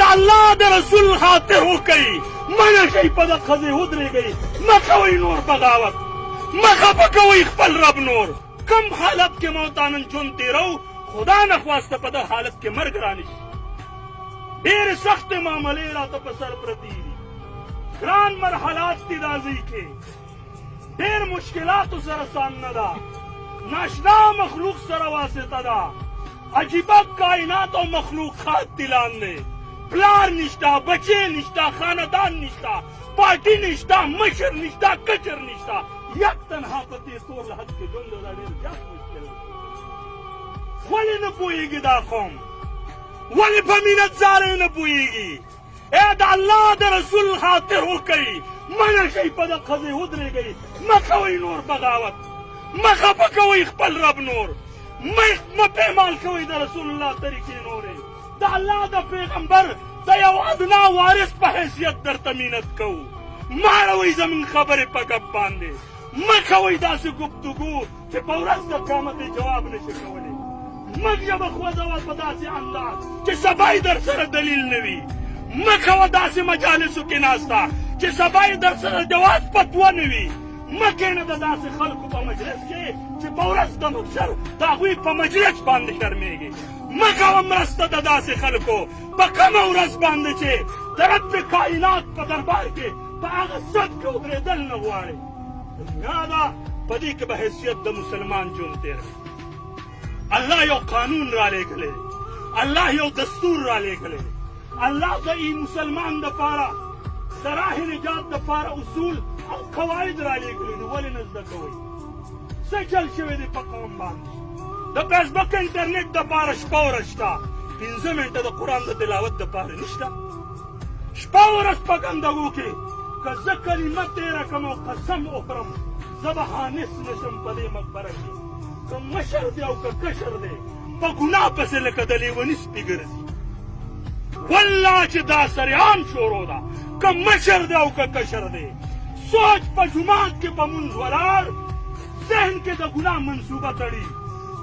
د الله د رسول خاطر وکئ منع شئ په د ښځې ودرېږئ مه کوئ نور بغاوت مه خفه کوئ خپل رب نور کم حالت کې مو تا نن ژوند تېرو خدا نخواسته په دغه حالت کې مرګ رانشي ډېرې سختې معاملې راته په سر پرتې دي ګران مرحلات دي دا ځای کې ډېر مشکلاتو سره سامنه ده ناشنا مخلوق سره واسطه ده عجیبه کائنات او مخلوقات دي لاندې پلار نشته بچې نشته خاندان نشته پارټي نشته مشر نشته کچر نشته یک تنها په دې تور لحد کې ژوند دا ډېر زیات مشکل دی ولې نه پوهېږي دا قوم ولې په مینت ځاله نه پوهېږي ای د الله د رسول خاطر وکئ منع شئ په د ښځې ودرېږئ مه کوئ نور بغاوت مه خفه کوئ خپل رب نور مه پېمال کوئ د رسول الله طریقې نورې د الله د پیغمبر د یو ادنا وارث په حیثیت درته مینت کوو مه اړوئ زموږ خبرې په ګپ باندې مه کوئ داسې گفتگو چې په ورځ د قیامت یې جواب نشي کولی مه ژبه خوځوه په داسې انداز چې سبا یې در سره دلیل نه وي مه کوه داسې مجالسو کې ناسته چې سبا یې در سره جواز فتوه نه وي مه کښېنه د داسې خلکو په مجلس کې چې په ورځ د محشر د هغوی په مجلس باندې شرمېږي مه کوه مرسته د داسې خلکو په کومه ورځ باندې چې د رب کائنات په دربار کې په هغه صد کې ودرېدل نه غواړې دنیا ده په دې کې به حیثیت د مسلمان ژوند تېروي الله یو قانون را لېږلی الله یو دستور را لېږلی الله د مسلمان دپاره د راه نجات دپاره اصول او قواعد را لېږلي دي ولې نه زده کوئ څه چل شوی دی په قوم باندې د فیسبک انټرنېټ دپاره شپه ورځ شته 5 منټه د قرآن د تلاوت دپاره نشته شپه ورځ په ګندګو کې که زه کلمه تېره کړم او قسم وخورم زه به حانس نشم په دې مقبره کې که مشر دی او که کشر دی په ګناه پسې لکه د لیوني سپي ګرځي والله چې دا سریعان شروع ده که مشر دی او که کشر دی سوچ په جومات کې په مونځ ولاړ ذهن کې د ګناه منصوبه تړي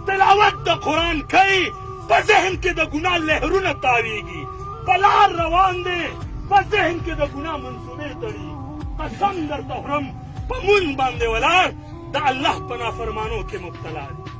تلاوت د قرآن کوي په ذهن کې د ګناه لهرونه تاویږي په لار روان دی په ذهن کې د ګناه منصوبې تړي قسم درته خورم په مونځ باندې ولاړ د الله په نافرمانو کې مبتلا دی